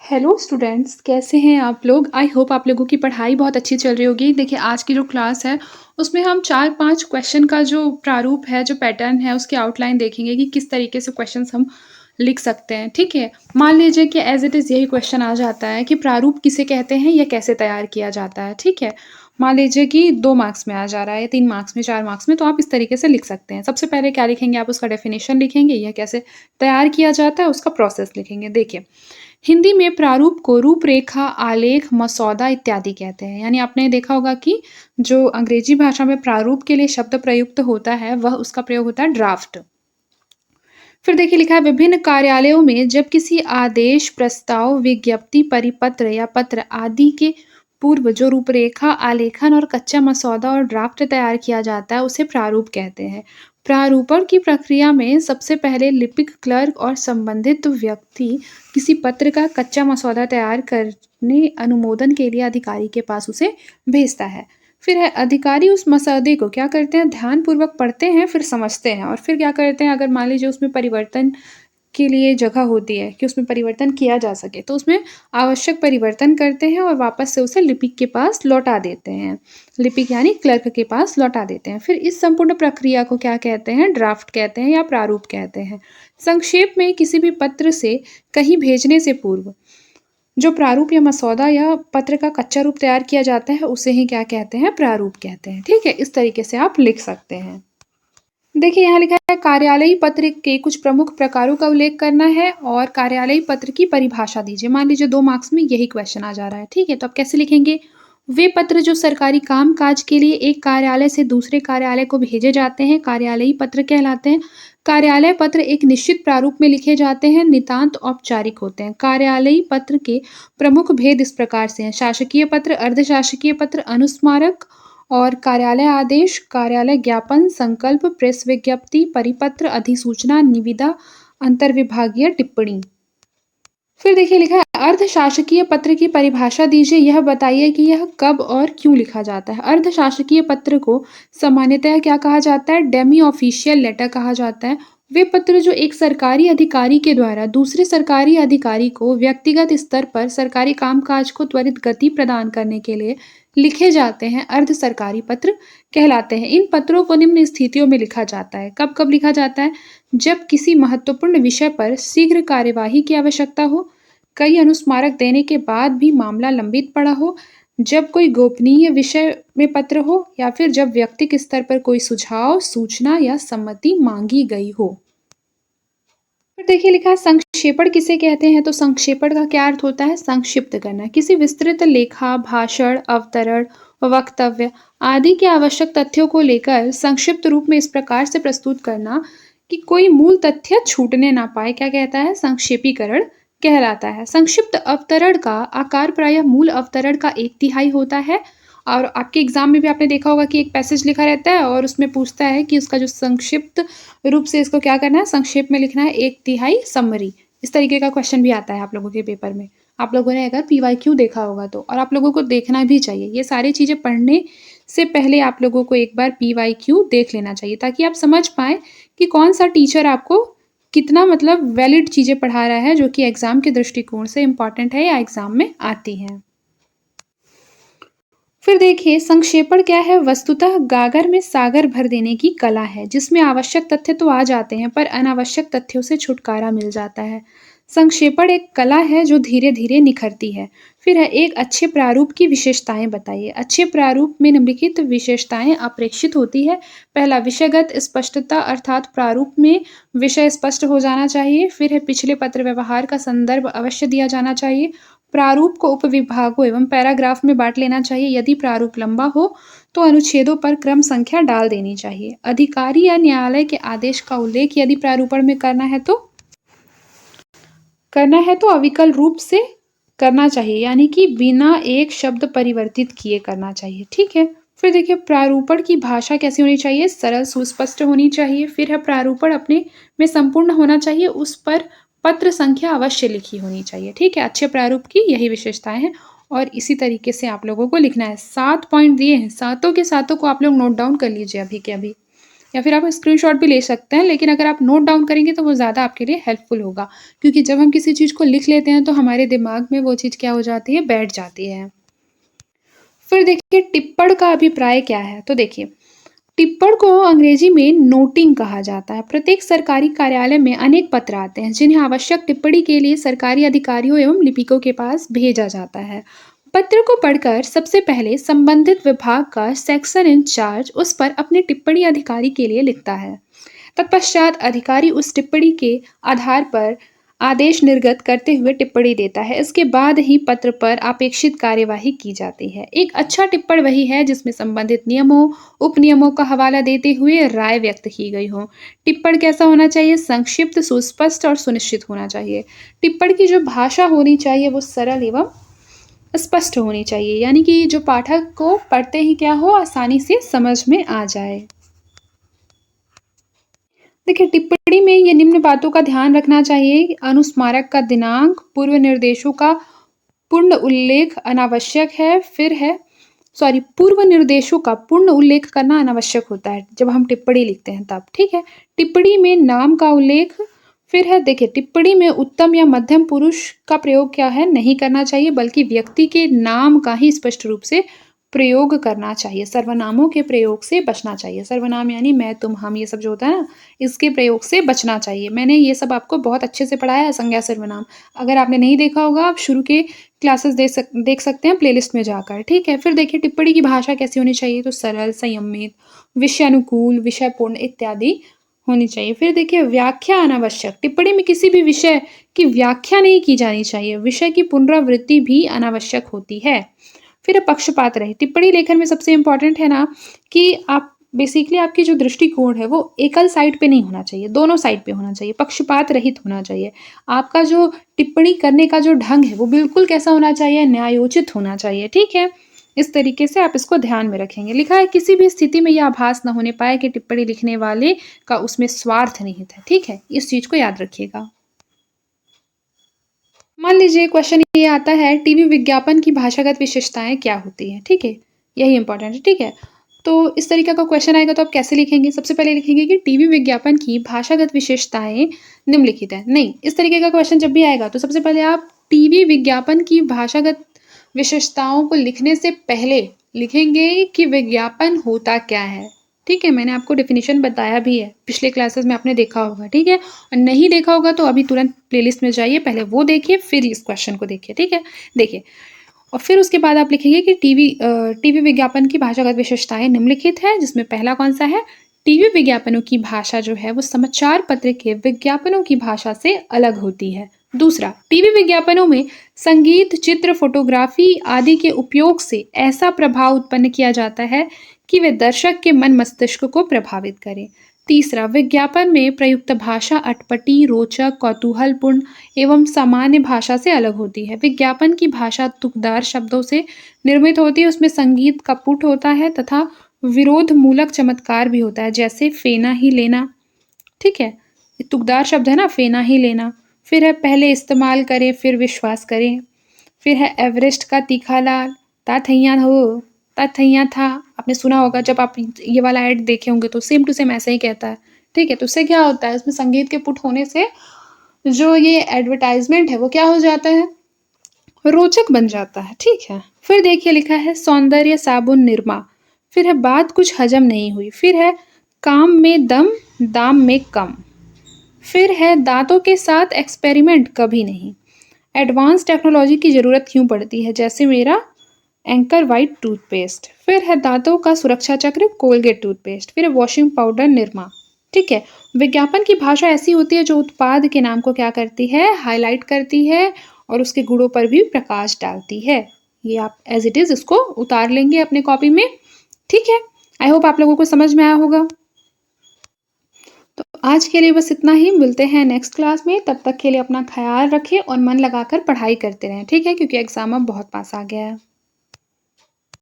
Hello students, कैसे हैं आप लोग? आई होप आप लोगों की पढ़ाई बहुत अच्छी चल रही होगी। देखिए, आज की जो क्लास है उसमें हम 4-5 क्वेश्चन का जो प्रारूप है, जो पैटर्न है, उसकी आउटलाइन देखेंगे कि किस तरीके से क्वेश्चंस हम लिख सकते हैं, ठीक है? मान लीजिए कि एज़ इट इज़ यही क्वेश्चन आ जाता है कि प्रारूप किसे कहते हैं या कैसे तैयार किया जाता है, ठीक है? मान लीजिए कि 2 मार्क्स में आ जा रहा है या 3 मार्क्स में, 4 मार्क्स में, तो आप इस तरीके से लिख सकते हैं। सबसे पहले क्या लिखेंगे आप उसका डेफिनिशन लिखेंगे या कैसे तैयार किया जाता है उसका प्रोसेस लिखेंगे। देखिए, हिंदी में प्रारूप को रूपरेखा, आलेख, मसौदा इत्यादि कहते हैं। यानी आपने देखा होगा कि जो अंग्रेजी भाषा में प्रारूप के लिए शब्द प्रयुक्त होता है, वह उसका प्रयोग होता है ड्राफ्ट। फिर देखिए लिखा है विभिन्न कार्यालयों में जब किसी आदेश, प्रस्ताव, विज्ञप्ति, परिपत्र या पत्र आदि के पूर्व जो रूपरेखा, आलेखन और कच्चा मसौदा और ड्राफ्ट तैयार किया जाता है, उसे प्रारूप कहते हैं। प्रारूपण की प्रक्रिया में सबसे पहले लिपिक, क्लर्क और संबंधित व्यक्ति किसी पत्र का कच्चा मसौदा तैयार करने अनुमोदन के लिए अधिकारी के पास उसे भेजता है। फिर है अधिकारी उस मसौदे को क्या करते हैं, ध्यानपूर्वक पढ़ते हैं, फिर समझते हैं और फिर क्या करते हैं, अगर मान लीजिए उसमें परिवर्तन के लिए जगह होती है कि उसमें परिवर्तन किया जा सके, तो उसमें आवश्यक परिवर्तन करते हैं और वापस से उसे लिपिक के पास लौटा देते हैं। लिपिक यानी क्लर्क के पास लौटा देते हैं। फिर इस संपूर्ण प्रक्रिया को क्या कहते हैं, ड्राफ्ट कहते हैं या प्रारूप कहते हैं। संक्षेप में किसी भी पत्र से कहीं भेजने से पूर्व जो प्रारूप या मसौदा या पत्र का कच्चा रूप तैयार किया जाता है, उसे ही क्या कहते हैं, प्रारूप कहते हैं। ठीक है, इस तरीके से आप लिख सकते हैं। देखिए यहाँ लिखा है कार्यालयी पत्र के कुछ प्रमुख प्रकारों का उल्लेख करना है और कार्यालयी पत्र की परिभाषा दीजिए। मान लीजिए 2 मार्क्स में यही क्वेश्चन आ जा रहा है, ठीक है? तो आप कैसे लिखेंगे? वे पत्र जो सरकारी काम-काज के लिए एक कार्यालय से दूसरे कार्यालय को भेजे जाते हैं, कार्यालयी पत्र कहलाते हैं। कार्यालय पत्र एक निश्चित प्रारूप में लिखे जाते हैं, नितांत औपचारिक होते हैं। कार्यालयी पत्र के प्रमुख भेद इस प्रकार से हैं: शासकीय पत्र, अर्धशासकीय पत्र, अनुस्मारक और कार्यालय आदेश, कार्यालय ज्ञापन, संकल्प, प्रेस विज्ञप्ति, परिपत्र, अधिसूचना, निविदा, अंतर्विभागीय टिप्पणी। फिर देखिए लिखा है अर्धशासकीय पत्र की परिभाषा दीजिए। यह बताइए कि यह कब और क्यों लिखा जाता है। अर्धशासकीय पत्र को सामान्यतः क्या कहा जाता है, डेमी ऑफिशियल लेटर कहा जाता है। वे पत्र जो एक सरकारी अधिकारी के द्वारा दूसरे सरकारी अधिकारी को व्यक्तिगत स्तर पर सरकारी कामकाज को त्वरित गति प्रदान करने के लिए लिखे जाते हैं, अर्ध सरकारी पत्र कहलाते हैं। इन पत्रों को निम्न स्थितियों में लिखा जाता है। कब कब लिखा जाता है? जब किसी महत्वपूर्ण विषय पर शीघ्र कार्यवाही की आवश्यकता हो, कई अनुस्मारक देने के बाद भी मामला लंबित पड़ा हो, जब कोई गोपनीय विषय में पत्र हो या फिर जब व्यक्तिगत स्तर पर कोई सुझाव, सूचना या सम्मति मांगी गई हो। फिर देखिए लिखा है संक्षेपण किसे कहते हैं। तो संक्षेपण का क्या अर्थ होता है, संक्षिप्त करना। किसी विस्तृत लेखा, भाषण, अवतरण, वक्तव्य आदि के आवश्यक तथ्यों को लेकर संक्षिप्त रूप में इस प्रकार से प्रस्तुत करना कि कोई मूल तथ्य छूटने ना पाए, क्या कहता है, संक्षेपीकरण कहलाता है। संक्षिप्त अवतरण का आकार प्रायः मूल अवतरण का 1/3 होता है और आपके एग्जाम में भी आपने देखा होगा कि एक पैसेज लिखा रहता है और उसमें पूछता है कि उसका जो संक्षिप्त रूप से इसको क्या करना है, संक्षेप में लिखना है, 1/3 समरी। इस तरीके का क्वेश्चन भी आता है आप लोगों के पेपर में। आप लोगों ने अगर पीवाईक्यू देखा होगा तो, और आप लोगों को देखना भी चाहिए। ये सारी चीज़ें पढ़ने से पहले आप लोगों को एक बार पीवाईक्यू देख लेना चाहिए ताकि आप समझ पाएँ कि कौन-सा टीचर आपको कितना मतलब वैलिड चीज़ें पढ़ा रहा है, जो कि एग्ज़ाम के दृष्टिकोण से इम्पोर्टेंट है या एग्ज़ाम में आती हैं। फिर देखिए संक्षेपण क्या है, वस्तुतः गागर में सागर भर देने की कला है जिसमें आवश्यक तथ्य तो आ जाते हैं पर अनावश्यक तथ्यों से छुटकारा मिल जाता है। संक्षेपण एक कला है जो धीरे धीरे निखरती है। फिर है एक अच्छे प्रारूप की विशेषताएं बताइए। अच्छे प्रारूप में निम्नलिखित विशेषताएं अपेक्षित होती है। पहला, विषयगत स्पष्टता, अर्थात प्रारूप में विषय स्पष्ट हो जाना चाहिए। फिर है पिछले पत्र व्यवहार का संदर्भ अवश्य दिया जाना चाहिए। प्रारूप को उपविभागों एवं पैराग्राफ में बांट लेना चाहिए। यदि प्रारूप लंबा हो तो अनुच्छेदों पर क्रम संख्या डाल देनी चाहिए। अधिकारी या न्यायालय के आदेश का उल्लेख यदि प्रारूपण में करना है तो अविकल रूप से करना चाहिए, यानी कि बिना एक शब्द परिवर्तित किए करना चाहिए। ठीक है। फिर देखिए प्रारूपण की भाषा कैसी होनी चाहिए, सरल सुस्पष्ट होनी चाहिए। फिर है प्रारूपण अपने में संपूर्ण होना चाहिए, उस पर पत्र संख्या अवश्य लिखी होनी चाहिए। ठीक है, अच्छे प्रारूप की यही विशेषताएं हैं और इसी तरीके से आप लोगों को लिखना है। 7 पॉइंट दिए हैं, सातों के सातों को आप लोग नोट डाउन कर लीजिए अभी के अभी। या फिर आप स्क्रीनशॉट भी ले सकते हैं, लेकिन अगर आप नोट डाउन करेंगे तो वो ज़्यादा आपके लिए हेल्पफुल होगा। क्योंकि जब हम किसी चीज़ को लिख लेते हैं तो हमारे दिमाग में वो चीज़ क्या हो जाती है, बैठ जाती है। फिर देखिए टिप्पण का अभिप्राय क्या है? तो देखिए, टिप्पण को अंग्रेजी में नोटिंग कहा जाता है। प्रत्येक सरकारी कार्यालय में अनेक पत्र आते हैं, जिन्हें आवश्यक टिप्पणी के लिए सरकारी अधिकारियों एवं लिपिकों के पास भेजा जाता है। पत्र को पढ़कर सबसे पहले संबंधित विभाग का सेक्शन इंचार्ज उस पर अपनी टिप्पणी अधिकारी के लिए लिखता है। तत्पश्चात अधिकारी उस टिप्पणी के आधार पर आदेश निर्गत करते हुए टिप्पणी देता है। इसके बाद ही पत्र पर अपेक्षित कार्यवाही की जाती है। एक अच्छा टिप्पण वही है जिसमें संबंधित नियमों, उपनियमों का हवाला देते हुए राय व्यक्त की गई हो। टिप्पण कैसा होना चाहिए? संक्षिप्त, सुस्पष्ट और सुनिश्चित होना चाहिए। टिप्पण की जो भाषा होनी चाहिए वो सरल एवं स्पष्ट होनी चाहिए, यानी कि जो पाठक को पढ़ते ही क्या हो, आसानी से समझ में आ जाए। देखिए, टिप्पणी में ये निम्न बातों का ध्यान रखना चाहिए। अनुस्मारक का दिनांक, पूर्व निर्देशों का पूर्ण उल्लेख अनावश्यक है। फिर है पूर्व निर्देशों का पूर्ण उल्लेख करना अनावश्यक होता है, जब हम टिप्पणी लिखते हैं तब, ठीक है? टिप्पणी में नाम का उल्लेख, फिर है देखिए टिप्पणी में उत्तम या मध्यम पुरुष का प्रयोग क्या है? नहीं करना चाहिए, बल्कि व्यक्ति के नाम का ही स्पष्ट रूप से प्रयोग करना चाहिए। सर्वनामों के प्रयोग से बचना चाहिए। सर्वनाम यानी मैं, तुम, हम, ये सब जो होता है ना, इसके प्रयोग से बचना चाहिए। मैंने ये सब आपको बहुत अच्छे से पढ़ाया है, संज्ञा सर्वनाम। अगर आपने नहीं देखा होगा, आप शुरू के क्लासेस देख सकते हैं प्लेलिस्ट में जाकर, ठीक है? फिर देखिए टिप्पणी की भाषा कैसी होनी चाहिए? तो सरल, संयमित, विषयानुकूल, विषयपूर्ण इत्यादि होनी चाहिए। फिर देखिए व्याख्या अनावश्यक। टिप्पणी में किसी भी विषय की व्याख्या नहीं की जानी चाहिए। विषय की पुनरावृत्ति भी अनावश्यक होती है। फिर पक्षपात रहित। टिप्पणी लेखन में सबसे इम्पोर्टेंट है ना कि आप बेसिकली आपकी जो दृष्टिकोण है वो एकल साइड पे नहीं होना चाहिए, दोनों साइड पे होना चाहिए, पक्षपात रहित होना चाहिए। आपका जो टिप्पणी करने का जो ढंग है वो बिल्कुल कैसा होना चाहिए? न्यायोचित होना चाहिए, ठीक है? इस तरीके से आप इसको ध्यान में रखेंगे। लिखा है किसी भी स्थिति में यह आभास न होने पाए कि टिप्पणी लिखने वाले का उसमें स्वार्थ निहित है, ठीक है? इस चीज को याद रखिएगा। मान लीजिए क्वेश्चन ये आता है, टीवी विज्ञापन की भाषागत विशेषताएं क्या होती हैं, ठीक है? यही इंपॉर्टेंट है, ठीक है? तो इस तरीके का क्वेश्चन आएगा तो आप कैसे लिखेंगे? सबसे पहले लिखेंगे कि टीवी विज्ञापन की भाषागत विशेषताएं निम्नलिखित है। नहीं, इस तरीके का क्वेश्चन जब भी आएगा तो सबसे पहले आप टीवी विज्ञापन की भाषागत विशेषताओं को लिखने से पहले लिखेंगे कि विज्ञापन होता क्या है, ठीक है? मैंने आपको डेफिनेशन बताया भी है, पिछले क्लासेस में आपने देखा होगा, ठीक है? और नहीं देखा होगा तो अभी तुरंत प्लेलिस्ट में जाइए, पहले वो देखिए फिर इस क्वेश्चन को देखिए, ठीक है? देखिए, और फिर उसके बाद आप लिखेंगे कि टीवी विज्ञापन की भाषागत विशेषताएं निम्नलिखित है, जिसमें पहला कौन सा है? टीवी विज्ञापनों की भाषा जो है वो समाचार पत्र के विज्ञापनों की भाषा से अलग होती है। दूसरा, टीवी विज्ञापनों में संगीत, चित्र, फोटोग्राफी आदि के उपयोग से ऐसा प्रभाव उत्पन्न किया जाता है कि वे दर्शक के मन मस्तिष्क को प्रभावित करें। तीसरा, विज्ञापन में प्रयुक्त भाषा अटपटी, रोचक, कौतूहलपूर्ण एवं सामान्य भाषा से अलग होती है। विज्ञापन की भाषा तुकदार शब्दों से निर्मित होती है, उसमें संगीत का पुट होता है तथा विरोध मूलक चमत्कार भी होता है, जैसे फेना ही लेना, ठीक है? ये तुकदार शब्द है ना, फेना ही लेना। फिर है पहले इस्तेमाल करें फिर विश्वास करें। फिर है एवरेस्ट का तीखा लाल, ताथैया हो, ताथैया था। आपने सुना होगा, जब आप ये वाला ऐड देखे होंगे तो सेम टू सेम ऐसा ही कहता है, ठीक है? तो उससे क्या होता है, इसमें संगीत के पुट होने से जो ये एडवर्टाइजमेंट है वो क्या हो जाता है? रोचक बन जाता है, ठीक है? फिर देखिए लिखा है सौंदर्य साबुन निरमा। फिर है बात कुछ हजम नहीं हुई। फिर है काम में दम, दाम में कम। फिर है दांतों के साथ एक्सपेरिमेंट कभी नहीं। एडवांस टेक्नोलॉजी की ज़रूरत क्यों पड़ती है, जैसे मेरा एंकर वाइट टूथपेस्ट। फिर है दांतों का सुरक्षा चक्र, कोलगेट टूथपेस्ट। फिर है वॉशिंग पाउडर निरमा, ठीक है? विज्ञापन की भाषा ऐसी होती है जो उत्पाद के नाम को क्या करती है? हाईलाइट करती है और उसके गुणों पर भी प्रकाश डालती है। ये आप एज इट इज़ इसको उतार लेंगे अपने कॉपी में, ठीक है? आई होप आप लोगों को समझ में आया होगा। तो आज के लिए बस इतना ही। मिलते हैं नेक्स्ट क्लास में। तब तक के लिए अपना ख्याल रखें और मन लगाकर पढ़ाई करते रहें, ठीक है? क्योंकि एग्ज़ाम अब बहुत पास आ गया है।